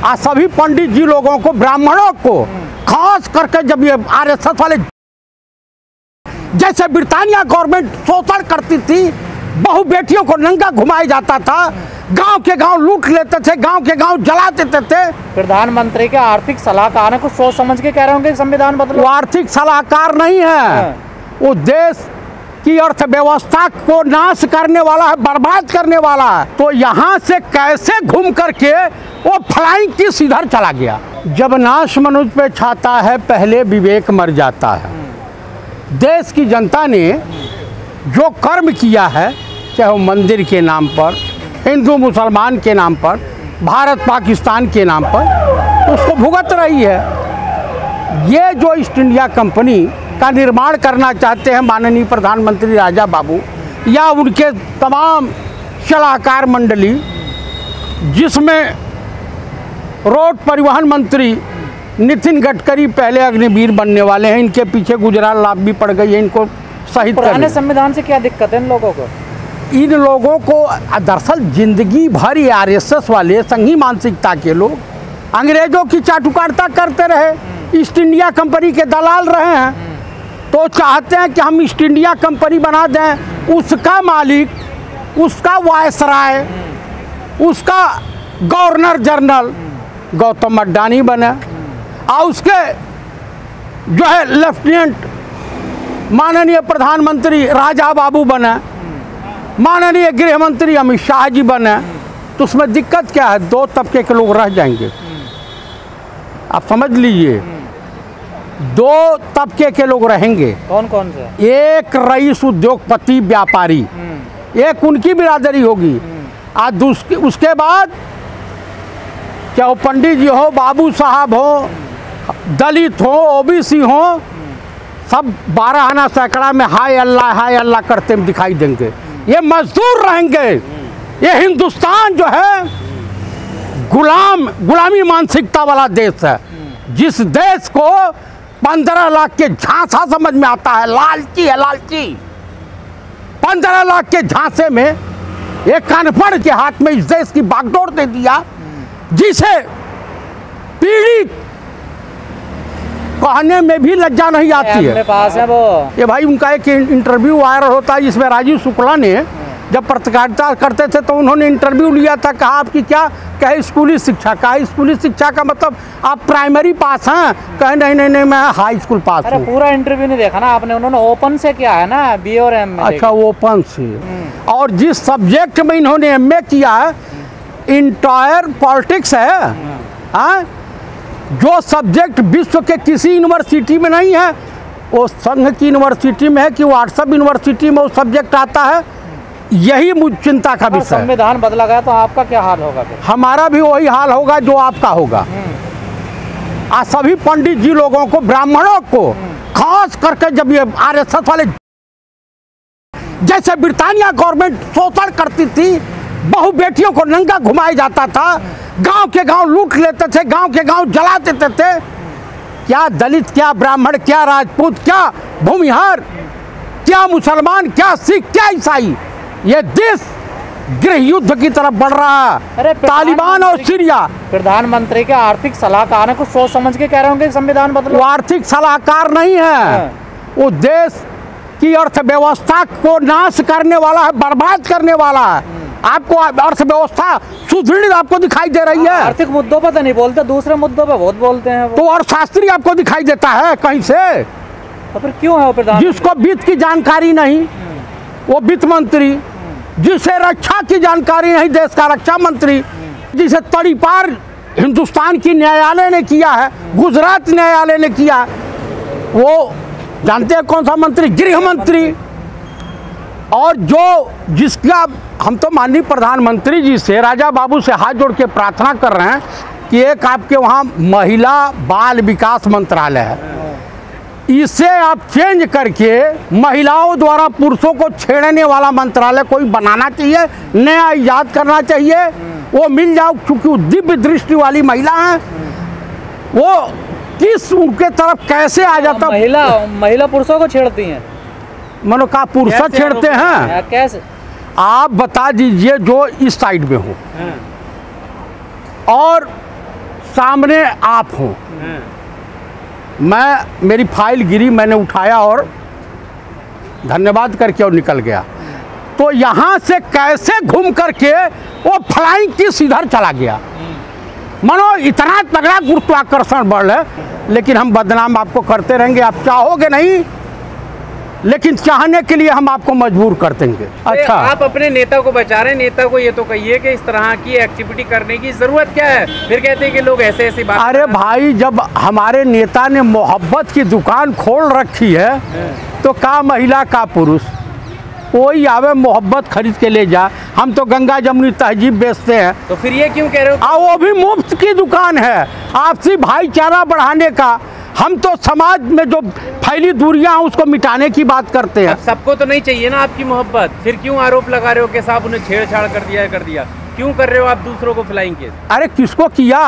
आज सभी पंडित जी लोगों को, ब्राह्मणों को खास करके, जब ये आरएसएस वाले जैसे ब्रिटानिया गवर्नमेंट शोषण करती थी, बहु बेटियों को नंगा घुमाया जाता था, गांव के गांव लूट लेते थे, गांव के गांव जला देते थे। प्रधानमंत्री के आर्थिक सलाहकार को सोच समझ के कह रहे होंगे संविधान बदलो। वो आर्थिक सलाहकार नहीं है, वो देश की अर्थव्यवस्था को नाश करने वाला है, बर्बाद करने वाला है। तो यहाँ से कैसे घूम करके वो फ्लाइंग किस इधर चला गया। जब नाश मनुष्य पे छाता है, पहले विवेक मर जाता है। देश की जनता ने जो कर्म किया है, चाहे वो मंदिर के नाम पर, हिंदू मुसलमान के नाम पर, भारत पाकिस्तान के नाम पर, तो उसको भुगत रही है। ये जो ईस्ट इंडिया कंपनी का निर्माण करना चाहते हैं माननीय प्रधानमंत्री राजा बाबू या उनके तमाम सलाहकार मंडली, जिसमें रोड परिवहन मंत्री नितिन गडकरी पहले अग्निवीर बनने वाले हैं, इनके पीछे गुजरात लाभ भी पड़ गई है, इनको शहीद करने। पुराने संविधान से क्या दिक्कत है इन लोगों को? इन लोगों को दरअसल जिंदगी भर ये आरएसएस वाले संघी मानसिकता के लोग अंग्रेजों की चाटुकारिता करते रहे, ईस्ट इंडिया कंपनी के दलाल रहे हैं, तो चाहते हैं कि हम ईस्ट इंडिया कंपनी बना दें, उसका मालिक, उसका वायसराय, उसका गवर्नर जनरल गौतम अड्डानी बने और उसके जो है लेफ्टिनेंट माननीय प्रधानमंत्री राजा बाबू बने, माननीय गृह मंत्री अमित शाह जी बने। तो उसमें दिक्कत क्या है? दो तबके के लोग रह जाएंगे। आप समझ लीजिए, दो तबके के लोग रहेंगे। कौन कौन से? एक रईस उद्योगपति व्यापारी, एक उनकी बिरादरी होगी। आज उसके बाद चाहे वो पंडित जी हो, बाबू साहब हो, दलित हो, ओबीसी हो, सब 12 आना सैकड़ा में हाय अल्लाह करते दिखाई देंगे। ये मजदूर रहेंगे। ये हिंदुस्तान जो है गुलामी मानसिकता वाला देश है, जिस देश को 15 लाख के झांसा समझ में आता है। लालची है, लालची। 15 लाख के झांसे में एक अनपढ़ के हाथ में इस देश की बागडोर दे दिया, जिसे पीड़ित कहने में भी लज्जा नहीं आती है। पास है वो। ये भाई उनका एक इंटरव्यू वायरल होता है, जिसमें राजीव शुक्ला ने जब पत्रकारिता करते थे तो उन्होंने इंटरव्यू लिया था, कहा आपकी क्या कहे स्कूली शिक्षा। कहा स्कूली शिक्षा का मतलब आप प्राइमरी पास हैं? कहे नहीं मैं हाई स्कूल पास हूँ। पूरा इंटरव्यू नहीं देखा ना आपने? उन्होंने ओपन से किया है ना, बी और एम में। अच्छा, ओपन से। और जिस सब्जेक्ट में इन्होंने एमए किया है, इंटायर पॉलिटिक्स है, हाँ, जो सब्जेक्ट विश्व के किसी यूनिवर्सिटी में नहीं है, वो संघ की यूनिवर्सिटी में है कि व्हाट्सएप यूनिवर्सिटी में वो सब्जेक्ट आता है। यही मुझ चिंता का विषय है। संविधान बदला गया तो आपका क्या हाल होगा फिर? हमारा भी वही हाल होगा जो आपका होगा। आज सभी पंडित जी लोगों को, ब्राह्मणों को खास करके, जब ये आरएसएस वाले जैसे ब्रिटानिया गवर्नमेंट शोषण करती थी, बहु बेटियों को नंगा घुमाया जाता था, गांव के गांव लूट लेते थे, गांव के गांव जला देते थे। क्या दलित, क्या ब्राह्मण, क्या राजपूत, क्या भूमिहार, क्या मुसलमान, क्या सिख, क्या ईसाई, ये देश गृह युद्ध की तरफ बढ़ रहा है। तालिबान और सीरिया। प्रधानमंत्री के आर्थिक सलाहकार को सोच समझ के कह रहे होंगे संविधान बदलो। वो आर्थिक सलाहकार नहीं है, वो देश की अर्थव्यवस्था को नाश करने वाला है, बर्बाद करने वाला है। आपको अर्थव्यवस्था सुदृढ़ आपको दिखाई दे रही है। आर्थिक मुद्दों पर तो नहीं बोलते, दूसरे मुद्दों पर बहुत बोलते हैं वो। तो अर्थशास्त्री आपको दिखाई देता है कहीं से? तो फिर क्यों है वो प्रधानमंत्री? जिसको वित्त की जानकारी नहीं, वो वित्त मंत्री। जिसे रक्षा की जानकारी नहीं, देश का रक्षा मंत्री। जिसे तड़ीपार हिंदुस्तान की न्यायालय ने किया है, गुजरात न्यायालय ने किया, वो जानते हैं कौन सा मंत्री? गृह मंत्री। और जो जिसका हम तो माननीय प्रधानमंत्री जी से, राजा बाबू से हाथ जोड़ के प्रार्थना कर रहे हैं कि एक आपके वहाँ महिला बाल विकास मंत्रालय है, इसे आप चेंज करके महिलाओं द्वारा पुरुषों को छेड़ने वाला मंत्रालय कोई बनाना चाहिए, नया इजाद करना चाहिए। वो मिल जाओ, क्योंकि वो दिव्य दृष्टि वाली महिला है, वो किस उनके तरफ कैसे आ जाता। महिला पुरुषों को छेड़ती हैं? मनो कहा पुरुष छेड़ते हैं? कैसे? आप बता दीजिए जो इस साइड में हो और सामने आप हो, मैं मेरी फाइल गिरी, मैंने उठाया और धन्यवाद करके और निकल गया। तो यहाँ से कैसे घूम करके वो फ्लाइंग किस इधर चला गया। मानो इतना तगड़ा गुरुत्वाकर्षण बल है, लेकिन हम बदनाम आपको करते रहेंगे। आप चाहोगे नहीं, लेकिन चाहने के लिए हम आपको मजबूर कर देंगे। अच्छा, आप अपने नेता को बचा रहे हैं, नेता को ये तो कहिए कि इस तरह की एक्टिविटी करने की जरूरत क्या है। फिर कहते हैं कि लोग ऐसे ऐसी बात। अरे भाई, जब हमारे नेता ने मोहब्बत की दुकान खोल रखी है तो का महिला का पुरुष कोई आवे मोहब्बत खरीद के ले जा। हम तो गंगा जमुनी तहजीब बेचते हैं, तो फिर ये क्यों कह रहे हो? वो भी मुफ्त की दुकान है, आपसी भाईचारा बढ़ाने का। हम तो समाज में जो फैली दूरियां हैं उसको मिटाने की बात करते हैं। अब सबको तो नहीं चाहिए ना आपकी मोहब्बत, फिर क्यों आरोप लगा रहे हो कि साहब उन्हें छेड़छाड़ कर दिया? क्यों कर रहे हो आप दूसरों को फ्लाइंग केस? अरे किसको किया?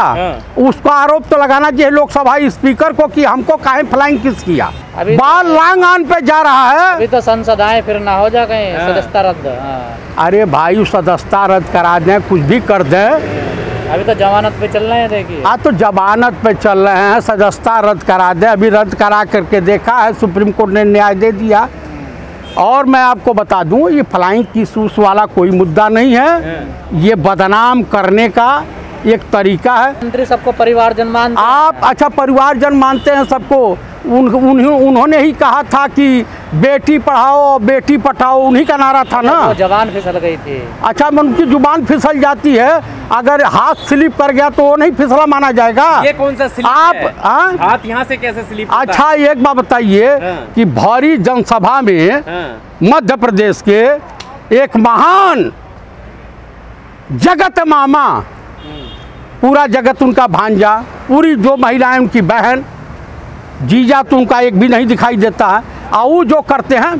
उसको आरोप तो लगाना चाहिए लोकसभा स्पीकर को कि हमको काहे फ्लाइंग किस किया। बाल लांग आन पे जा रहा है। अभी तो संसद आए, फिर ना हो जा कहीं सदस्यता रद्द। अरे भाई, सदस्यता रद्द करा दें, कुछ भी कर दें। अभी तो जमानत पे चल रहे हैं, देखिए। हाँ, तो जमानत पे चल रहे हैं, सदस्यता रद्द करा दें। अभी रद्द करा करके देखा है, सुप्रीम कोर्ट ने न्याय दे दिया। और मैं आपको बता दूं, ये फ्लाइंग किस उस वाला कोई मुद्दा नहीं है, ये बदनाम करने का एक तरीका है। मंत्री सबको परिवारजन मानते हैं। आप अच्छा परिवारजन मानते हैं सबको। उन्होंने ही कहा था कि बेटी पढ़ाओ बेटी पढ़ाओ, उन्हीं का नारा था ना। वो जवान फिसल गई थी। अच्छा, उनकी जुबान फिसल जाती है, अगर हाथ स्लिप कर गया तो वो नहीं फिसला माना जाएगा। ये कौन सा स्लिप आप है? हाथ यहाँ से कैसे स्लिप होता है? अच्छा, एक बात बताइए कि भारी जनसभा में मध्य प्रदेश के एक महान जगत मामा, पूरा जगत उनका भांजा, पूरी जो महिलाएं उनकी बहन, जीजा तो उनका एक भी नहीं दिखाई देता है। और वो जो करते हैं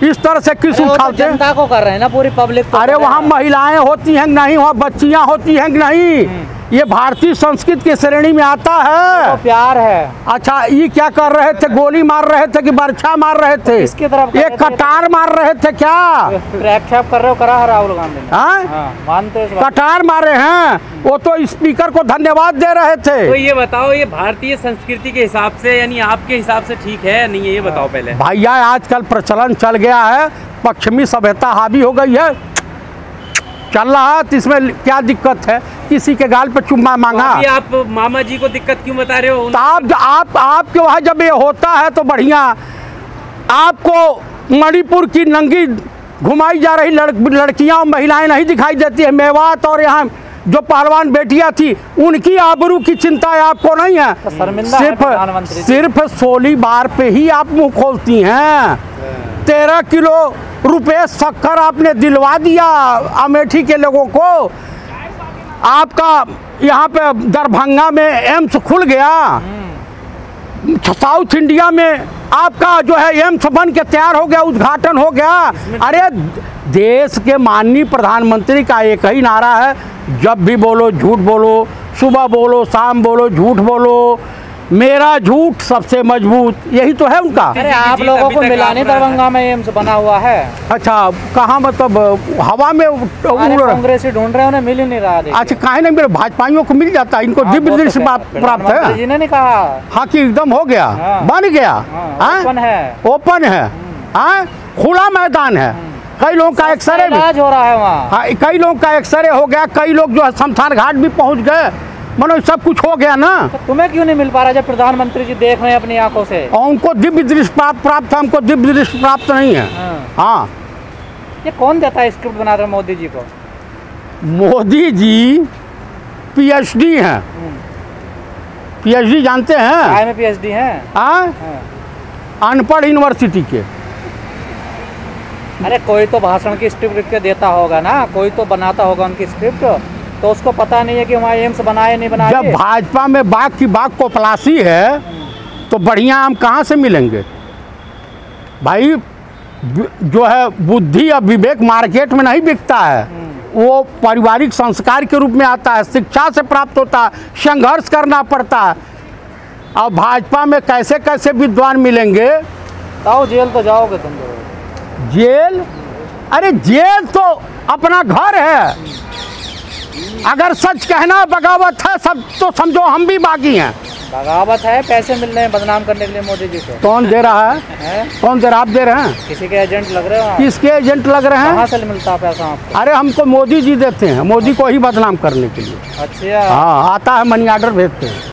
इस तरह से किस उछालते हैं। जनता को कर रहे हैं ना, पूरी पब्लिक को। अरे वहाँ महिलाएं होती हैं कि नहीं, वहाँ बच्चियाँ होती हैं कि नहीं, ये भारतीय संस्कृति की श्रेणी में आता है। तो प्यार है। अच्छा, ये क्या कर रहे थे? गोली मार रहे थे कि बर्छा मार रहे थे? किसकी तरफ? एक कटार मार रहे थे क्या? प्रक्षेप कर रहे हो, करा है राहुल गांधी ने। मानते हैं, कटार मारे हैं। वो तो स्पीकर को धन्यवाद दे रहे थे। तो ये बताओ, ये भारतीय संस्कृति के हिसाब से यानी आपके हिसाब से ठीक है या नहीं है, ये बताओ पहले। भैया, आजकल प्रचलन चल गया है, पश्चिमी सभ्यता हावी हो गई है, चल रहा है, तो इसमें क्या दिक्कत है? किसी के गाल पे चुम्मा मांगा। अभी आप मामा जी को दिक्कत क्यों बता रहे हो? तो आपके वहाँ जब ये होता है तो बढ़िया। आपको मणिपुर की नंगी घुमाई जा रही लड़कियां और महिलाएं नहीं दिखाई देती है? मेवात और यहाँ जो पहलवान बेटियां थी, उनकी आबरू की चिंता आपको नहीं है? तो शर्मिंदा है प्रधानमंत्री जी। सिर्फ 16 बार पे ही आप मुंह खोलती हैं। 13 किलो रुपए शक्कर आपने दिलवा दिया अमेठी के लोगों को। आपका यहाँ पे दरभंगा में एम्स खुल गया, साउथ इंडिया में आपका जो है एम्स बन के तैयार हो गया, उद्घाटन हो गया। अरे देश के माननीय प्रधानमंत्री का एक ही नारा है, जब भी बोलो झूठ बोलो, सुबह बोलो शाम बोलो झूठ बोलो, मेरा झूठ सबसे मजबूत, यही तो है उनका। अरे आप लोगों को मिलाने दरभंगा में एम्स बना हुआ है। अच्छा, कहाँ मतलब हवा में कांग्रेसी ढूंढ रहे हैं, उन्हें मिल ही नहीं रहा। अच्छा, काहे नहीं मेरे भाजपाइयों को मिल जाता है, इनको दिव्य दृष्टि प्राप्त है। जी ने कहा हाँ कि एकदम हो गया, बन गया, ओपन है, खुला मैदान है। कई लोगों का एक्सरे हो रहा है वहाँ, कई लोगों का एक्सरे हो गया, कई लोग जो है शमशान घाट भी पहुँच गए, मनो सब कुछ हो गया ना। तो तुम्हें क्यों नहीं मिल पा रहा जब प्रधानमंत्री जी देख रहे हैं अपनी आंखों से? और उनको दिव्य दृष्टि प्राप्त है, हमको दिव्य दृष्टि प्राप्त नहीं है। हाँ, ये कौन देता है स्क्रिप्ट बना रहे मोदी जी को? मोदी जी पीएचडी हैं। पीएचडी जानते हैं? काय में पीएचडी हैं? अनपढ़ यूनिवर्सिटी के। अरे कोई तो भाषण की स्क्रिप्ट लिख के देता होगा ना, कोई तो बनाता होगा उनकी स्क्रिप्ट, तो उसको पता नहीं है कि वहाँ एम्स बनाए नहीं बनाए। जब भाजपा में बाघ की बाघ को पलासी है तो बढ़िया हम कहाँ से मिलेंगे भाई? जो है बुद्धि और विवेक मार्केट में नहीं बिकता है, वो पारिवारिक संस्कार के रूप में आता है, शिक्षा से प्राप्त होता है, संघर्ष करना पड़ता है। और भाजपा में कैसे कैसे विद्वान मिलेंगे? तो जेल तो जाओगे तुम लोग। जेल? अरे जेल तो अपना घर है, अगर सच कहना बगावत है सब तो समझो हम भी बागी हैं। बगावत है, पैसे मिल रहे हैं बदनाम करने के लिए मोदी जी को। कौन दे रहा है? हैं? कौन दे रहा? आप दे रहे हैं? किसी के एजेंट लग रहे हो आप? किसके एजेंट लग रहे कहाँ हैं? से मिलता पैसा आपको? अरे हमको मोदी जी देते हैं, मोदी को ही बदनाम करने के लिए। अच्छा। हाँ, आता है मनी ऑर्डर भेजते हैं।